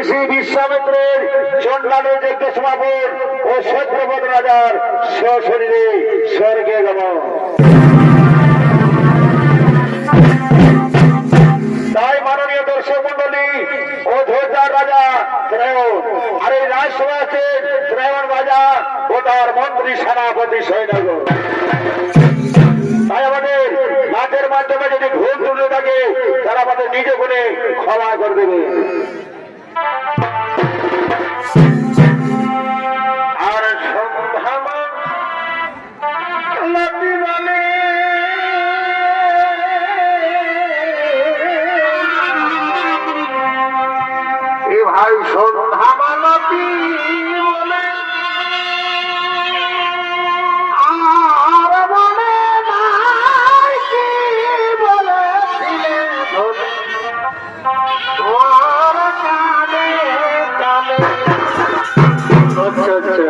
ঋষি বিশ্বামিত্রের চণ্ডালু যজ্ঞ সমাপন ও সত্যব্রত রাজার সশরীরে স্বর্গে গমন। তাই মাননীয় দর্শক মন্ডলী ও ধৈর্যার রাজা শ্রেয়ন আর এই রাজসভা আছেন শ্রেয়ন রাজা ও তার মন্ত্রী সেনাপতি সৈন্যগণ। তাই আমাদের নাচের মাধ্যমে যদি ভুল ত্রুটি থাকে তারা আমাদের নিজ গুণে ক্ষমা করে দেবে। আর সন্ধ্যা বলে এ ভাই সন্ধ্যা মালতি বলে আর মনে নাই কি বলেছিলে তোমার কানে কানে। আচ্ছা আচ্ছা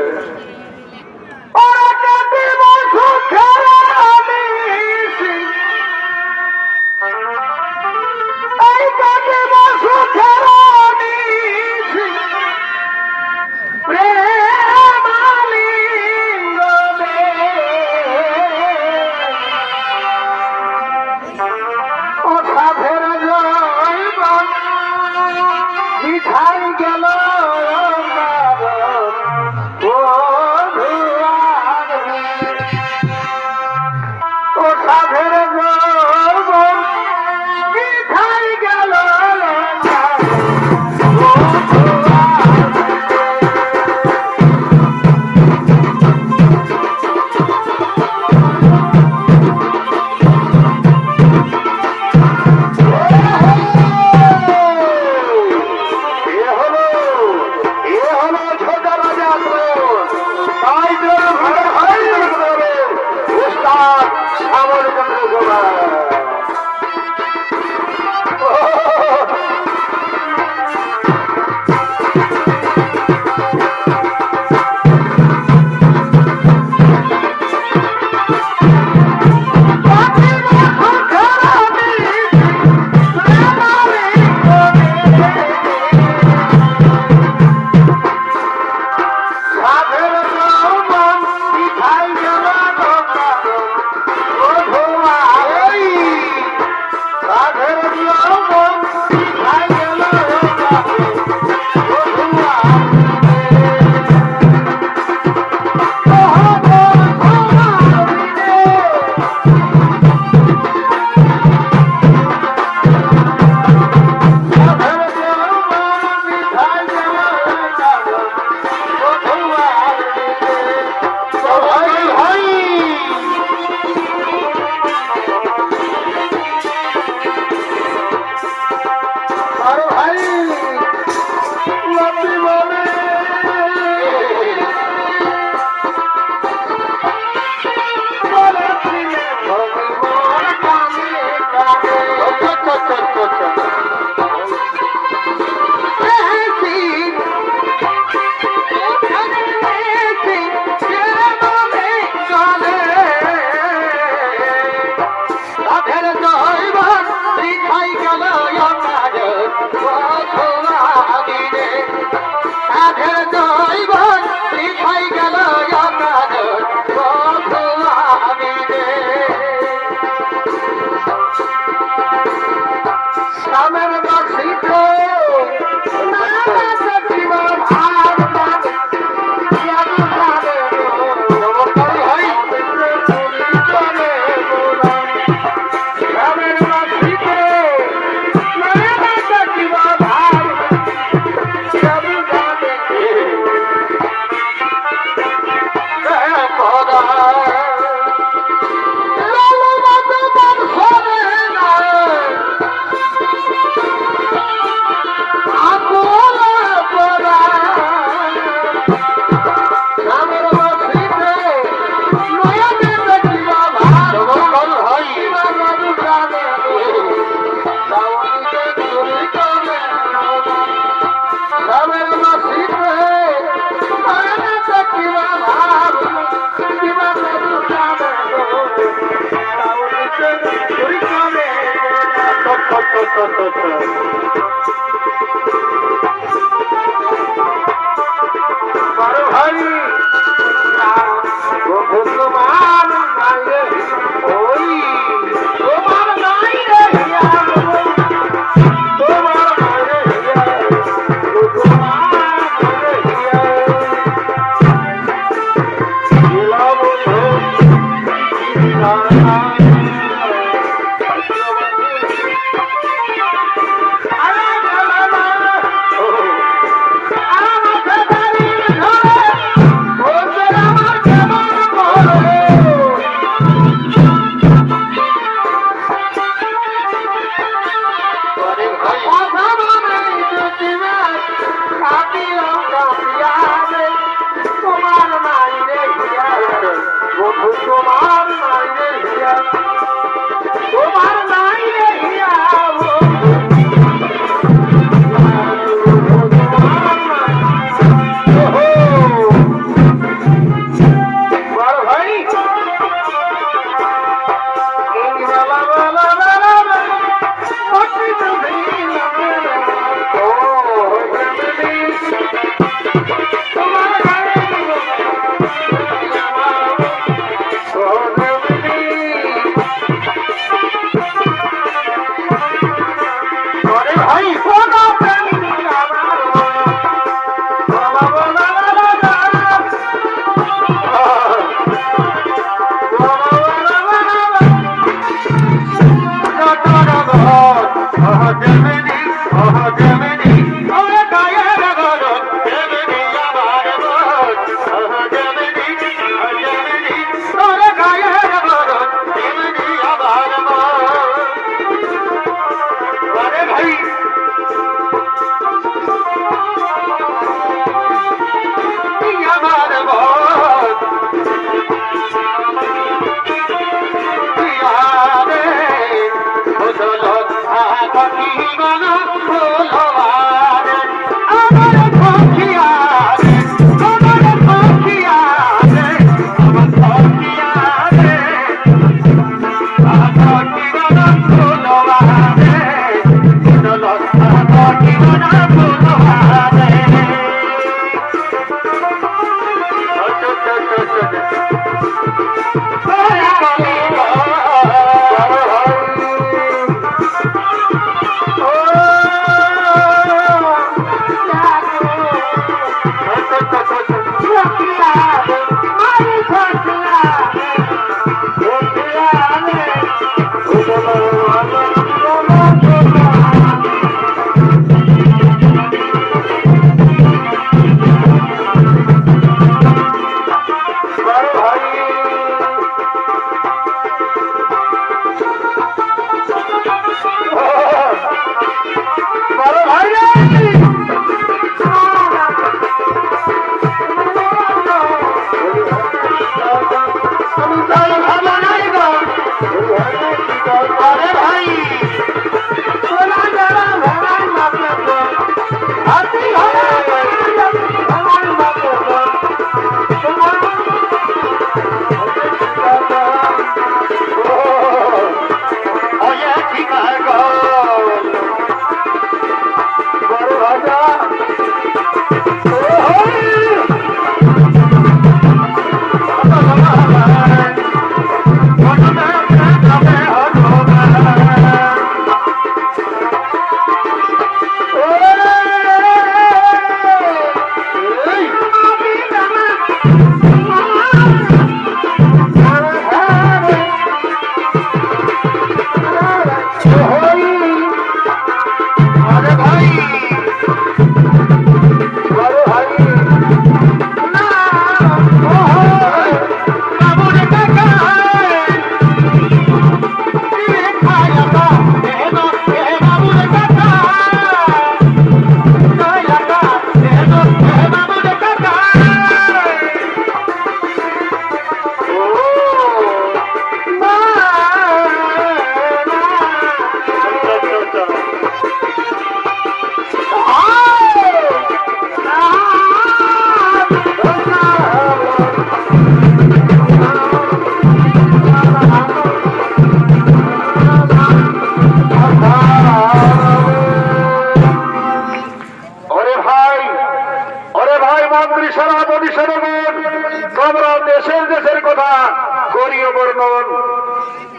করিও বর্ণন।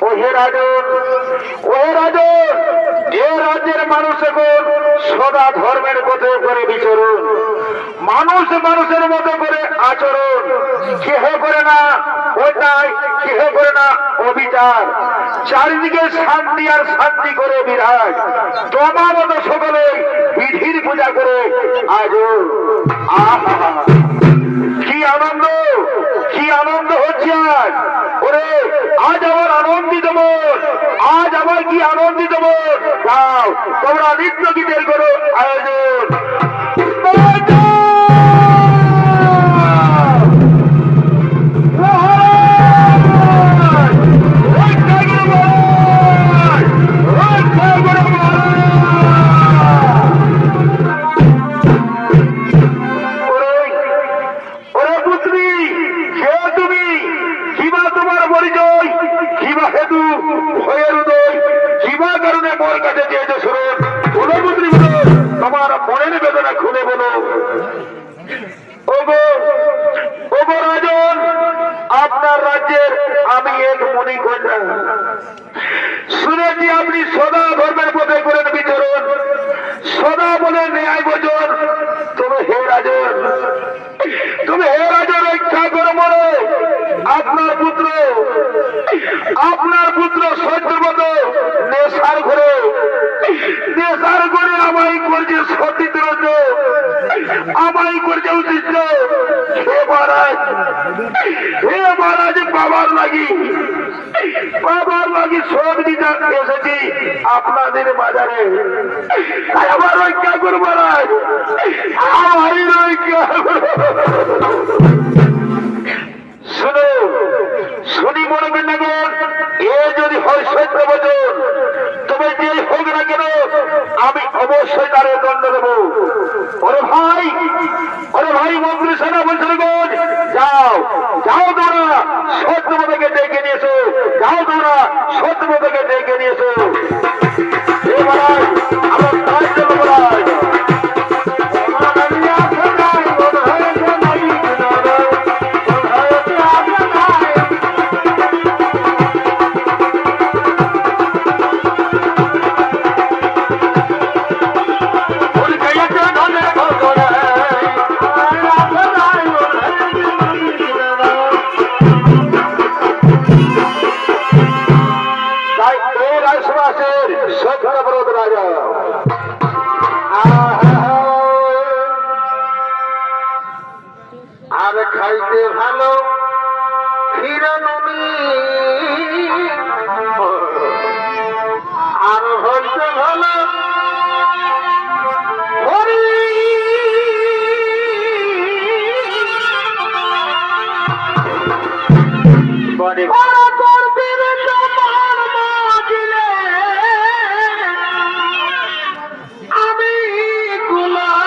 ওহে রাজন, ওহে রাজন, এ রাজ্যের মানুষ এখন সদা ধর্মের পথে করে বিচরণ, মানুষ মানুষের মতো করে আচরণ, কেহ করে না ওটাই, কেহ করে না অবিচার, চারিদিকে শান্তি আর শান্তি করে বিরাজ। তোমার মতো সকলে বিধির পূজা করে আজ আহা কি আনন্দ, কি আনন্দ হচ্ছে আজ। ওরে আজ আমার আনন্দিত মন, আজ আমার কি আনন্দিত মন। যাও তোমরা নৃত্য গীতের করো আয়োজন। তোমার মনের বেদনা খুলে বলো। ওগো ওগো রাজন, আপনার রাজ্যের আমি এক মণিকন্যা, শুনেছি আপনি সদা ধর্মের পথে করেন বিচরণ, সদা বলে ন্যায় বচন। তবে হে রাজন, তুমি হে রাজন রক্ষা করো মনে। আপনার পুত্র, আপনার পুত্র সত্যব্রত নেশার ঘরে, নেশার ঘরে আমায় করছে সতীদ্রত, আমায় করছে উচিত। হে মহারাজ, হে মহারাজ, বাবার লাগি, বাবার লাগি সব দিতে এসেছি আপনাদের বাজারে। আমার রক্ষা করবো মহারাজ, আমারই রক্ষা করবো। শুনো, শুনি মনে বৃন্দাবন, এ যদি হয় সত্য বচন, তবে যে হোক না কেন আমি অবশ্যই তার দণ্ড দেব। ওরে ভাই, ওরে ভাই মন্ত্রী সেনা বলছিল, যাও যাও তোমরা সত্যবতকে ডেকে নিয়েছো, যাও তোমরা সত্যবতকে ডেকে নিয়েছো। মহারাজ আমার তাই জন্য মহারাজ আর খাইতে ভালো ক্ষীরনমি, আর হইতে ভালো হরি। আমি গুলাবিতে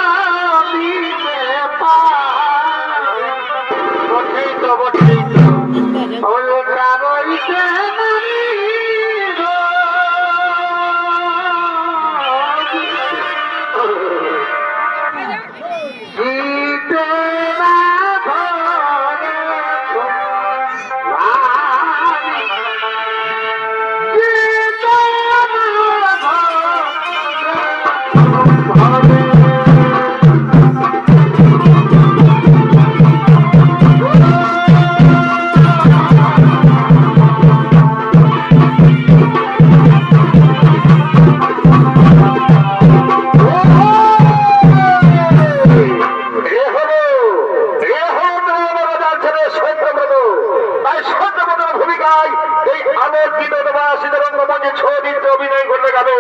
অভিনয় করতে যাবে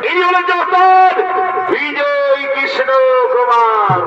ইনি হলেন যে ওস্তাদ বিজয় কৃষ্ণ কুমার।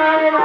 Thank you.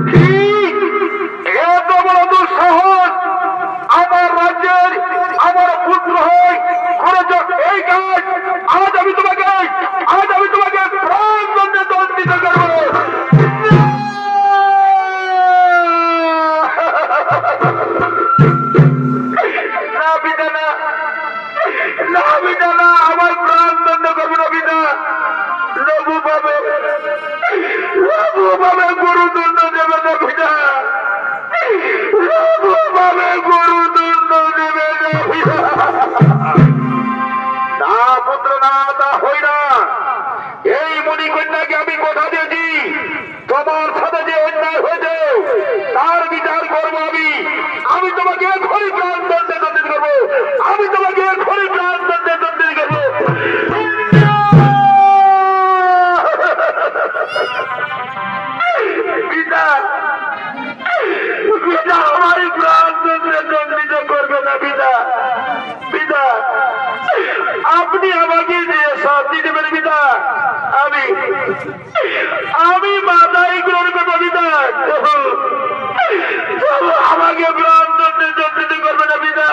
কি এত বড় দুঃসাহস আমার রাজ্যের আমার পুত্র হয়ে করেছ এই কাজ? আজ আমি তোমাকে প্রাণ দণ্ডে দণ্ডিত করবো। না পিতা, না না পিতা, না, আমার প্রাণ দণ্ড করবো না পিতা। লঘু ভাবে গুরুদণ্ড দেবে না পিতা। লঘু ভাবে গুরুদণ্ড দেবে না পিতা। না পুত্র, না, তা হই না। এই মণিকন্যাকে আমি কথা দিয়েছি, তোমার সাথে যে অন্যায় হয়েছে তার বিচার করবো আমি। আমি তোমাকে এখনই প্রাণ দণ্ডে দণ্ডিত করবো। আমি তোমাকে এখনই প্রাণ দণ্ডে দণ্ডিত করবো। পিতা, পিতা, আমারই প্রাণ দণ্ডে দণ্ডিত করবে না পিতা। পিতা, আপনি আমাকে যে শাস্তি দেবেন পিতা, আমি মাথায় গ্রহণ করবো পিতা। আমাকে প্রাণ দণ্ডে দণ্ডিত করবে না পিতা।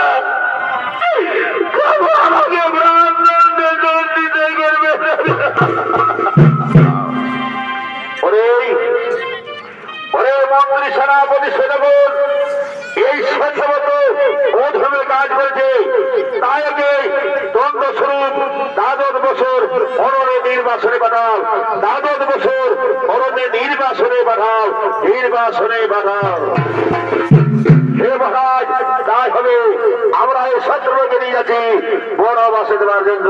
আমাকে প্রাণ দণ্ডে দণ্ডিত করবে না পিতা। ওরে মন্ত্রী, সেনাপতি, সেনাপতি, এই সত্যমত অধমে কাজ করেছে, তাই আগে দ্বন্দ্ব স্বরূপ 12 বছর অরণ্যে নির্বাসনে পাঠাও। 12 বছর অরণ্যে নির্বাসনে পাঠাও। হে মহারাজ, তাই হবে। আমরা এই শত্রুকে নিয়ে যাচ্ছি বনবাসে দেওয়ার জন্য।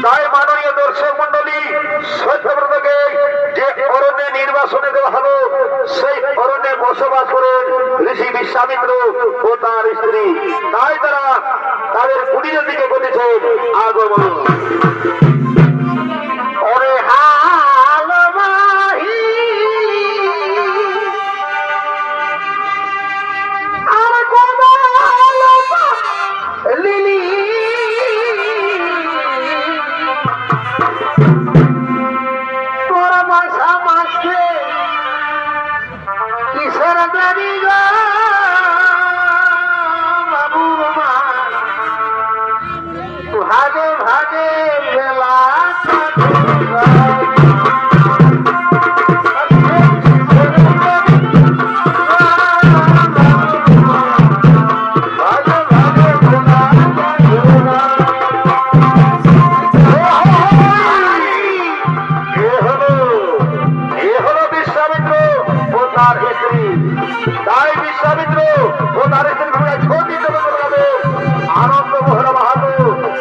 তাই মাননীয় দর্শক মন্ডলী, সত্যব্রতকে যে অরণ্যে নির্বাসনে দেওয়া হলো, সেই অরণ্যে বসবাস করেন ঋষি বিশ্বামিত্র ও তার স্ত্রী। তাই তারা তাদের কুটিরের দিকে করতেছেন আগমন। ওরে হালবাহি আর লিলি তোরা বাসা মাসে কিসের গাড়ি গো বাবু মা, ভাগে ভাগে মেলা আনন্দ মোহন মাহাতো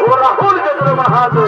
ও রাহুল চন্দ্র মাহাতো।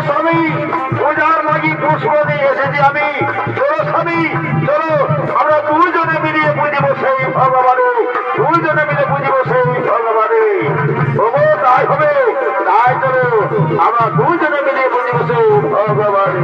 স্বামী পূজার লাগি পুষ্প দিয়ে এসেছি আমি। চলো স্বামী চলো, আমরা দুজনে মিলিয়ে পুজিব সেই ভগবানে, দুজনে মিলে পুজিব সেই ভগবানে। ওগো তাই হবে, তাই চলো আমরা দুজনে মিলিয়ে পুজিব সেই ভগবানে।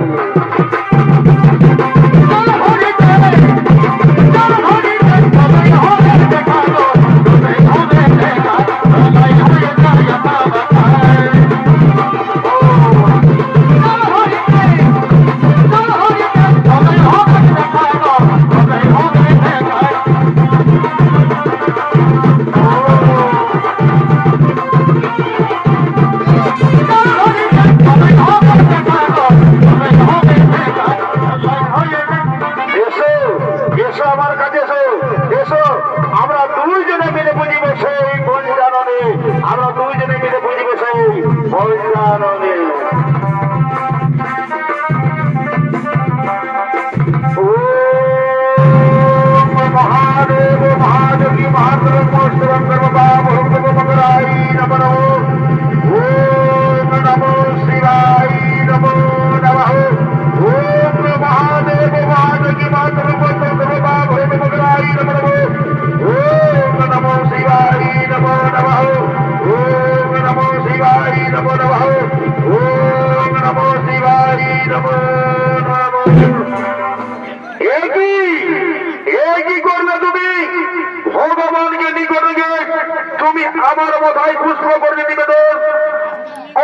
তুমি আমার মাথায় পুষ্প করে নিবেদন,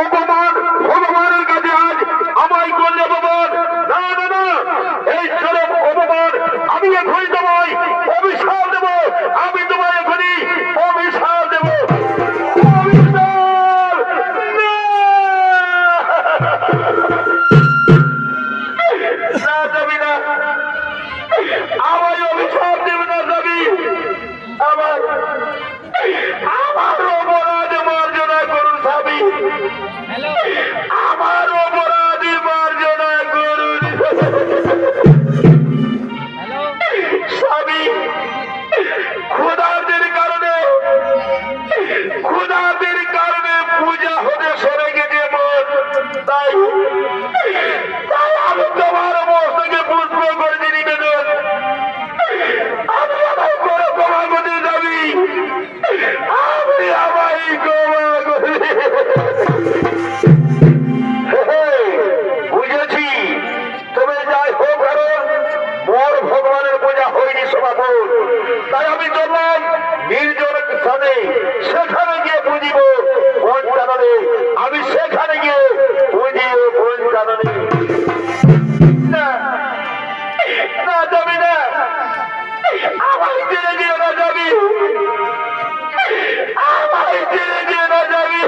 অপমান ভগবানের কাছে আজ আমায় করলে অপমান। না না না, এই চরম অপমান আমি এখনই তোমায় অভিশাপ দেব, আমি তোমায় এখনই অভিশাপ দেব। আমায় অভিশাপ দেবে না স্বামী, আমার অপরাধ মার্জনা করুন স্বামী, আমার অপরাধ মার্জনা করুন স্বামী। ক্ষুধার্তের কারণে পূজা হতে সরে গেছে মন, তাই আমি তোমার মস্তকে পুষ্প করে নিবেদন, আমি আমার করে ক্ষমা করতে যাবি, আমি আমায় ক্ষমা করে। বুঝেছি, তবে যাই হোক কারণ মোর ভগবানের পূজা হয়নি সমাপন, তাই আমি চললাম নির্জন স্থানে, সেখানে গিয়ে পুজিব পঞ্চাননে, আমি সেখানে গিয়ে পুজিব পঞ্চাননে। না না যাবি না, আমায় ছেড়ে দিয়ে না যাবি, আমায় ছেড়ে দিয়ে না যাবি,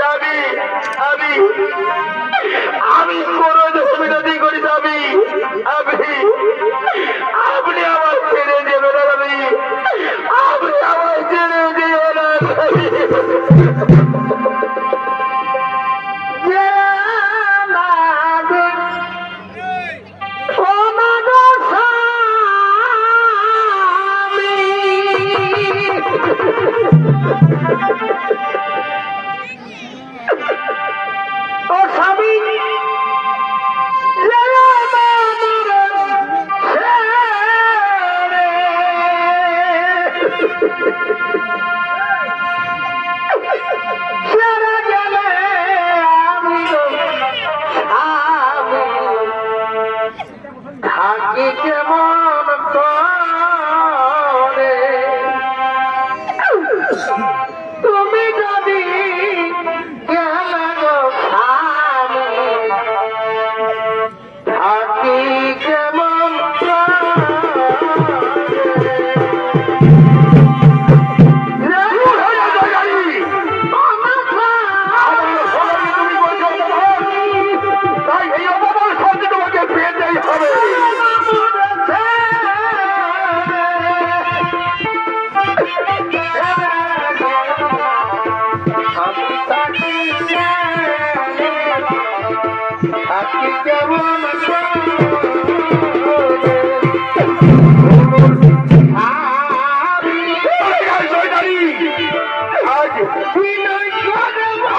যাবি আমি কোন বিরোধী করি যাবি, আপনি আমার ছেড়ে দেবে না যাবি, আপনি আমায় ছেড়ে দিয়ে না যাবি। তুমি যদি থাকি কেমন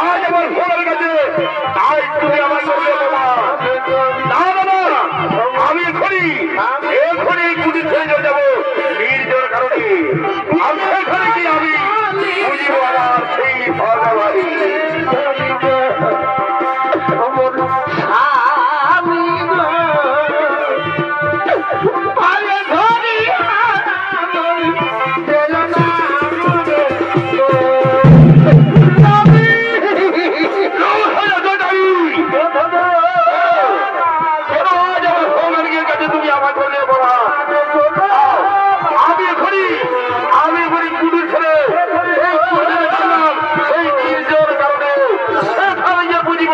আজ আমার সবার কাছে আজ তুমি আমার আপন আমি আরে ধরি দিল না তুমি আমার বলে বলা আমি এখনই কুড়ি ছেড়ে সেই নির্জর কারণে বুঝিব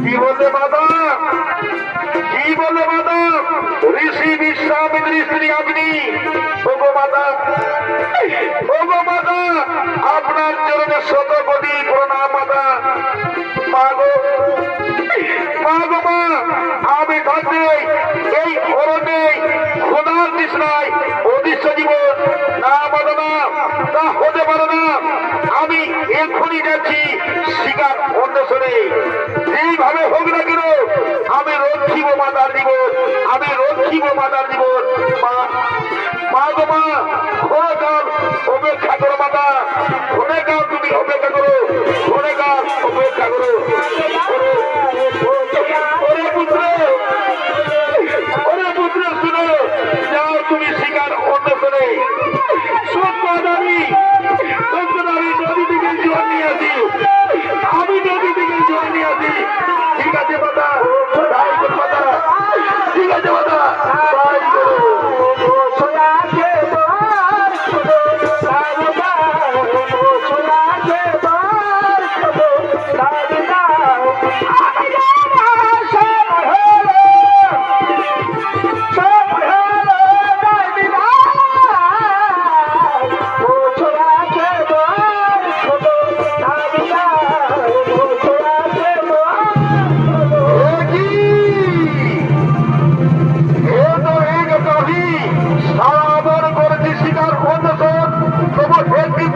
কি বললে মাতা, কি বললে মাতা? ঋষি বিশ্বামিত্র স্ত্রী আপনি? ওগো মাতা, ওগো মাতা, আপনার চরণে শত কোটি প্রণাম মাতা। মা গো, মা গো মা, আমি থাকতে এই অরণ্যে খোদার তৃষ্ণায় অদৃশ্য জীবন না মাতা না, তা হতে পারে না। আমি এক্ষুনি যাচ্ছি শিকার অন্বেষণে, যেইভাবে হোক না কেন আমি রক্ষিব মাতার জীবন, আমি রক্ষিব মাতার জীবন। মা, মা গো মা, ক্ষণকাল অপেক্ষা করো মাতা, ক্ষণকাল তুমি অপেক্ষা করো, ক্ষণকাল অপেক্ষা করো। ওরে পুত্র, ওরে পুত্র শুনো, যাও তুমি শিকার অন্বেষণে। সত্য দাবি, সত্য দাবি, নদী থেকে জল নিয়ে আসি, আমি নদী থেকে জল নিয়ে আসি। ঠিক আছে মাতা, তাই করো মাতা, ঠিক আছে মাতা, তাই করো।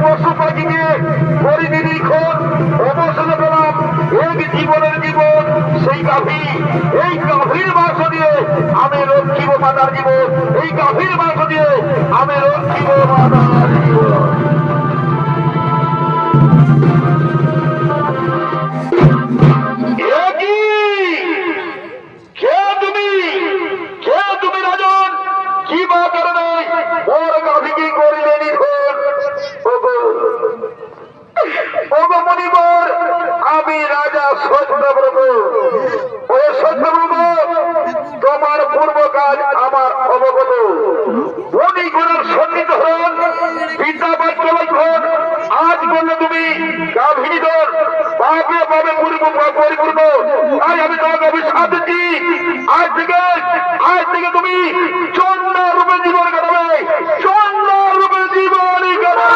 পশু পাখিকে পরিনিরীক্ষণ অবসরে পেলাম এক জীবনের জীবন, সেই গাভী, এই গাভীর মাংস দিয়ে আমি রক্ষিব মাতার জীবন, এই গাভীর মাংস দিয়ে আমি রক্ষিব মাতার জীবন। আমি রাজা সত্যব্রত, ওই সত্যব্রত তোমার পূর্ব কাজ আমার অবগত। বণিকগণের সন্নিহিত হন, বিদ্যাবাক্য লক্ষণ আজ বললে তুমি গাভীর পাপে পাবে পরিপূর্ণ। তাই আমি তোমাকে অভিশাপ দিচ্ছি, আজ থেকে তুমি চন্ড রূপে জীবন কাটাবে, চন্ড রূপে জীবন কাটাবে।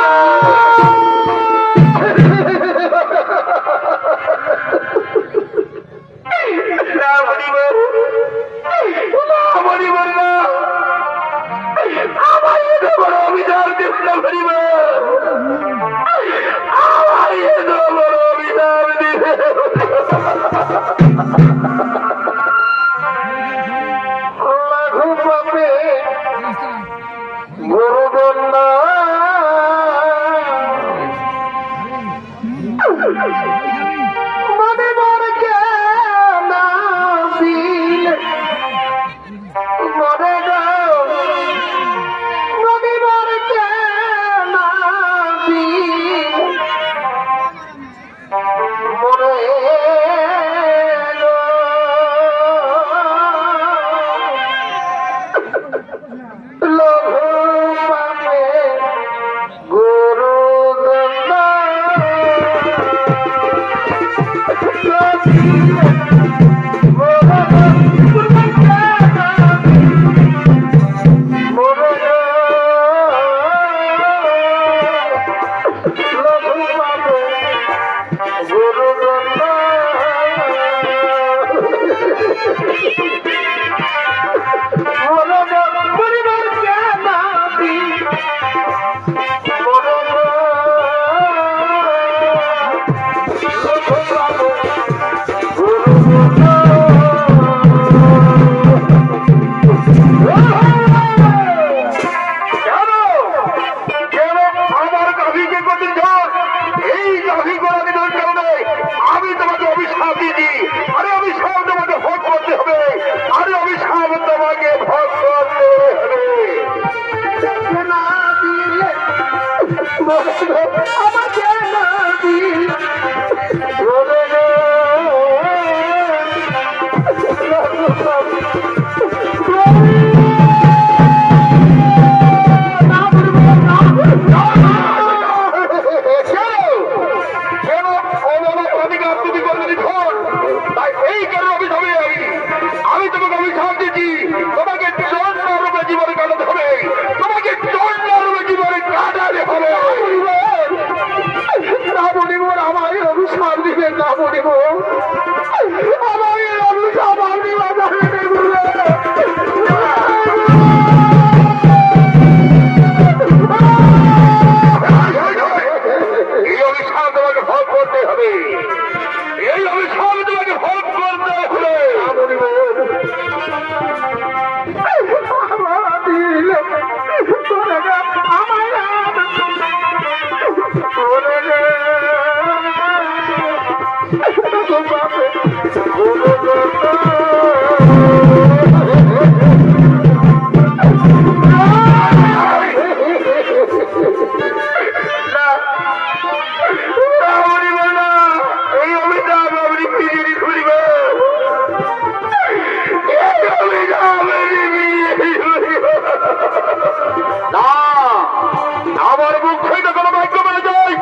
আমার মুখ হইতে কোনো বাক্য বলে যায়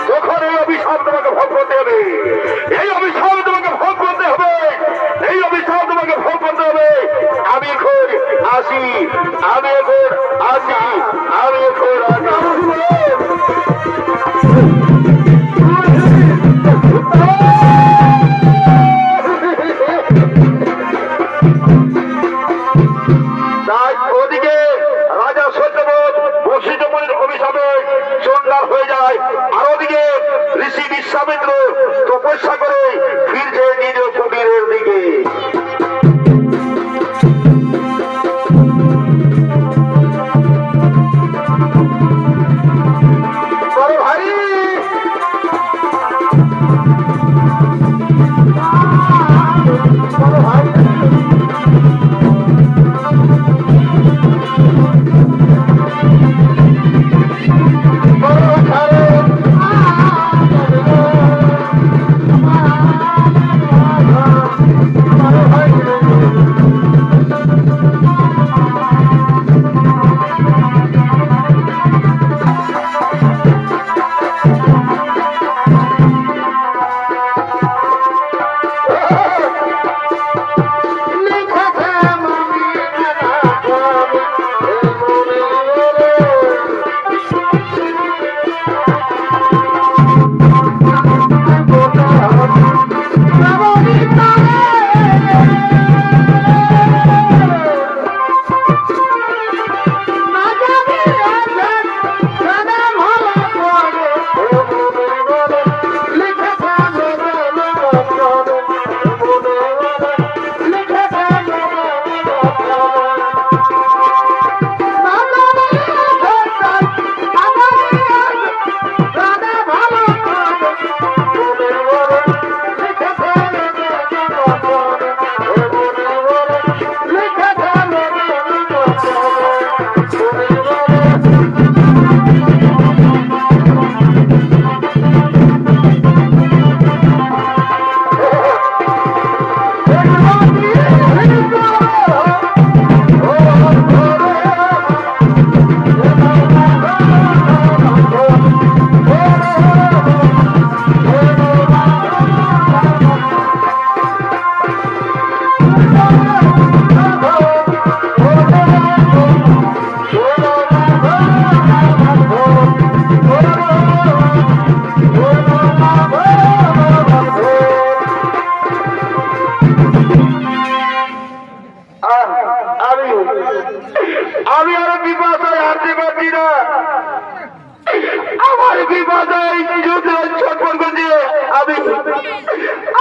তখন এই অভিশাপ তোমাকে ভোগ করতে হবে, এই অভিশাপ তোমাকে ভোগ করতে হবে, এই অভিশাপ তোমাকে ভোগ করতে হবে। আমি এখন আসি, আমি এখন আসি, আমি এখন ওদিকে রাজা সত্যবোধ বশিষ্ঠ মুনির অভিশাপে চন্ডাল হয়ে যায়, আর ওদিকে ঋষি বিশ্বামিত্র তপস্যা করে ফিরছে নিজ কুটিরের দিকে। আমি আরো বিপদায় হারতে পারছি না, আমার বিপদায় ছটফট করছে,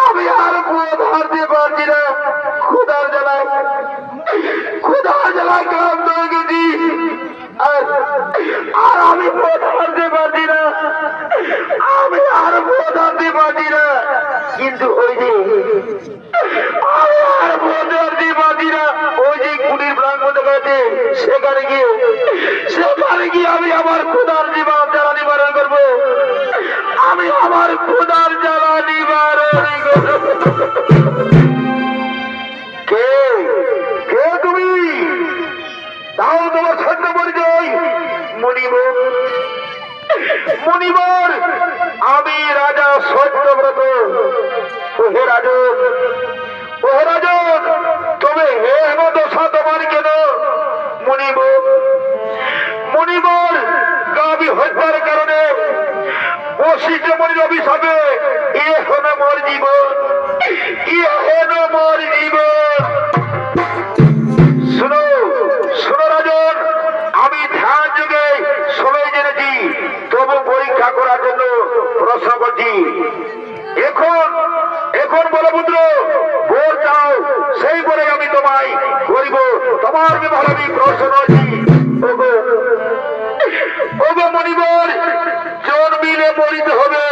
আমি আর পথ হারতে পারছি না। ক্ষুধার জ্বালায় ক্লান্ত হয়ে গেছি, আর আমি পথ হারতে পারছি না, আমি আর পথ হারতে পারছি না। কিন্তু ওই যে আমি আর পথ হারতে পারছি না, ওই যে কুটির ব্রাহ্মণ দেখাচ্ছে, সেখানে গিয়ে আমি আমার ক্ষুধার জ্বালা নিবারণ করবো, আমি আমার ক্ষুধার জ্বালা নিবারণ করবো। কে তুমি? তাও তোমার সত্য পরিচয়? মুনিবর, আমি রাজা সত্যব্রত। ওহে রাজন, তবে হে হেমদশা তোমার কেন? মুনিবর, গাবি হত্যার কারণে বশিষ্ঠ মুনির অভিশাপে এ হলো মোর জীবন, শোনো রাজন, আমি ধ্যান যুগে সবাই জেনেছি, তবু পরীক্ষা করার জন্য প্রশ্ন করছি। এখন বলো পুত্র, বর চাও, সেই বলে আমি তোমায় করিব। তোমার কি ভালো আমি প্রশ্ন করছি। মনিবর জন্মিলে মরিতে হবে,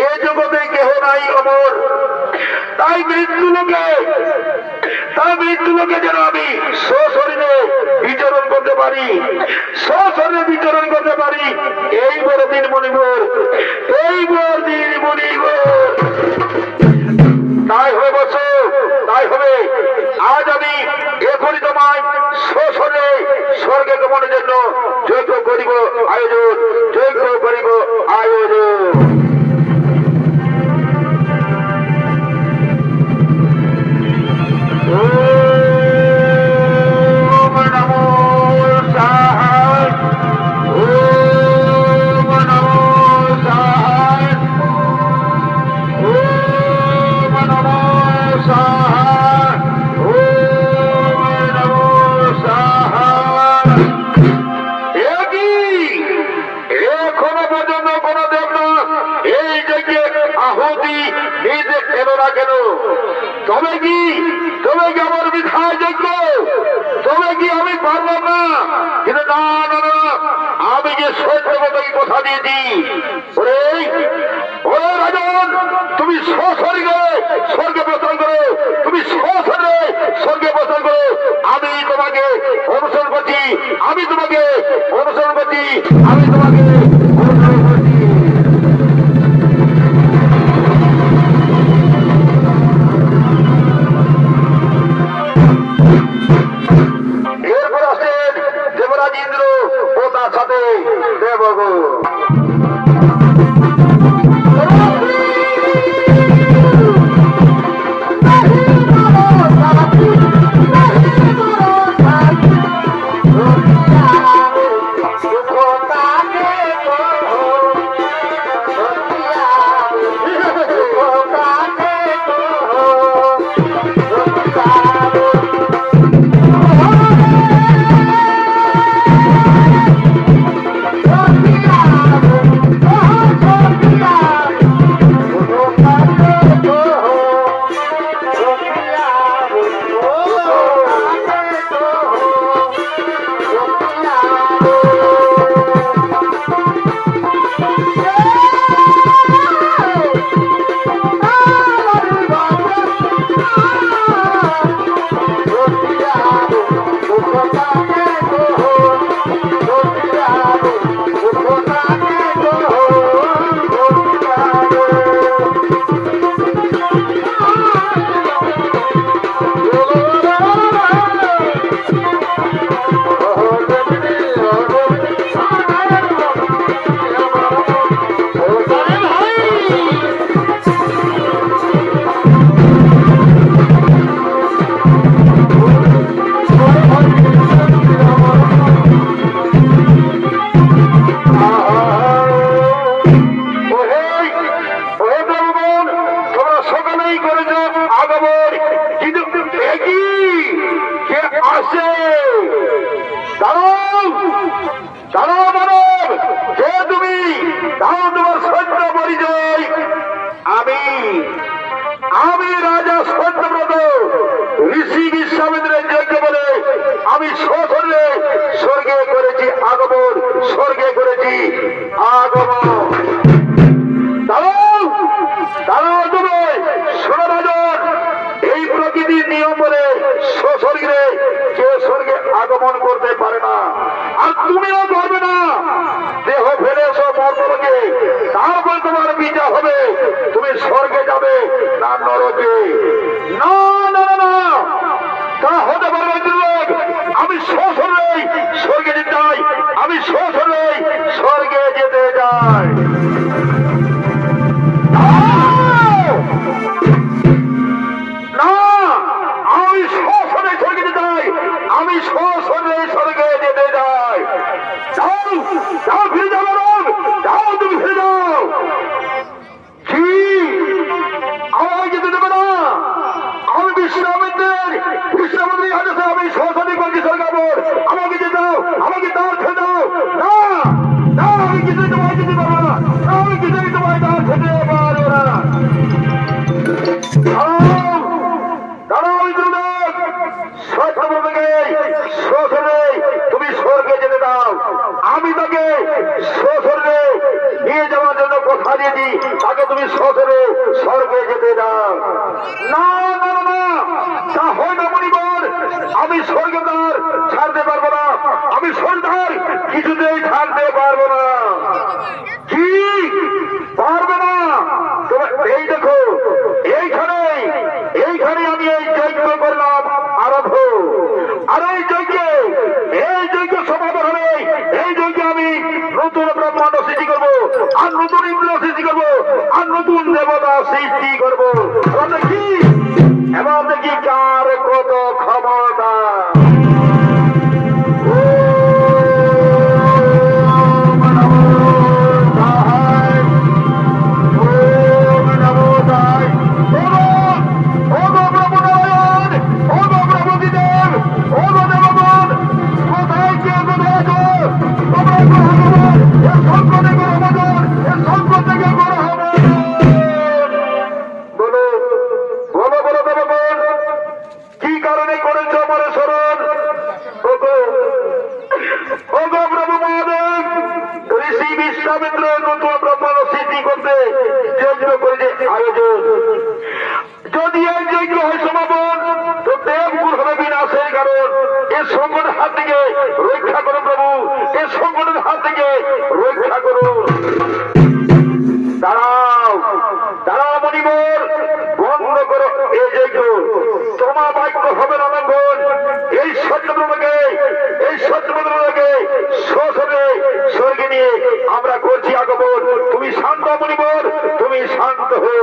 এ জগতে কেহ নাই অমর। তাই মৃত্যু লোকে যেন আমি সশরীরে বিচরণ করতে পারি, সশরীরে বিচরণ করতে পারি। এই বড় দিন মনিবর, এই বড় দিন মনিবর। তাই হবে বসো, তাই হবে। আজ আমি এখনই তোমায় সশরীরে স্বর্গে গমনের জন্য যজ্ঞ করিব আয়োজন, যজ্ঞ করিব আয়োজন। তবে কি আমার বিধায় যোগ্য? তবে কি আমি পারলাম না? কিন্তু না না না, আমি যে সত্য কথাকে কথা দিয়েছি। ওরে ওরে রাজন, তুমি সশরীরে স্বর্গে প্রস্থান করো, তুমি সশরীরে স্বর্গে প্রস্থান করো। আমি তোমাকে অনুসরণ করছি, আমি তোমাকে অনুসরণ করছি, আমি তোমাকে অনুসরণ করছি। এরপর আসেন দেবরাজ ইন্দ্র ও তার সাথে দেবগণ। আমি রাজা সত্যব্রত ঋষি বিশ্বামিত্রের যজ্ঞ বলে আমি সশরীরে স্বর্গে করেছি আগমন, স্বর্গে করেছি আগমন। দাঁড়াও দাঁড়াও, তুমি শোনো রাজন, এই প্রকৃতির নিয়ম বলে সশরীরে কেউ স্বর্গে আগমন করতে পারে না, আর তুমিও করবে না। দেহ ফেলে এসো মর্তলোকে, তারপর তোমার বিচার হবে তুমি স্বর্গে যাবে না নরকে। না না না, তা হতে পারবে যুবক। আমি সশরীরে স্বর্গে যেতে চাই, আমি সশরীরে স্বর্গে যেতে চাই। না, আমি সশরীরে স্বর্গে যেতে চাই, আমি সশরীরে স্বর্গে যেতে চাই। যাও যাও, ফিরে যাবো, যাও তুমি ফিরে যাও। কি আমায় যেতে দেবে না? আমি বিশ্বামিত্রের আদেশে আমি সশরীরে করছি স্বর্গাবর। আমাকে যেতে দাও, আমাকে তার ছেড়ে দাও। না না, আমি কিছুই তোমায় যেতে পারবো না, আমি কিছুই তোমায় তার ছেড়ে পারবো না। তুমি স্বর্গে যেতে দাও, আমি আমি তাকে শ্বশুরে নিয়ে যাওয়ার জন্য কথা দিয়েছি, তাকে তুমি শ্বশুরে স্বর্গে যেতে দাও। না না না, তা হয় না মনিবর, আমি স্বর্গদ্বার ছাড়তে পারবো না, আমি স্বর্গদ্বার কিছুতেই ছাড়তে পারবো না। কি পারবে না? এই দেখো, এইখানে এইখানে আমি এই যজ্ঞ করলাম আরম্ভ, আর এই যজ্ঞ সমাপন হবে। এই যজ্ঞে আমি নতুন ব্রহ্মাণ্ড সৃষ্টি করবো, আর নতুন ইন্দ্র সৃষ্টি করবো, আর নতুন দেবতা সৃষ্টি করবো। এবার দেখি কার কত ক্ষমতা। যদি এই যজ্ঞ হয় সমাপন, তো দেবগুণ হবে বিনাশের কারণ। এ সংকটের হাত থেকে রক্ষা করুন প্রভু, এ সংকটের হাত থেকে রক্ষা করুন। দাঁড়াও দাঁড়াও মনিবর, বন্ধ করো এই যজ্ঞ। তোমার বাক্য হবে না লঙ্ঘন। এই সত্যব্রহ্মকে শ্বশুরে স্বর্গে নিয়ে আমরা করছি আগমন। তুমি শান্ত মনিবর, তুমি শান্ত হো।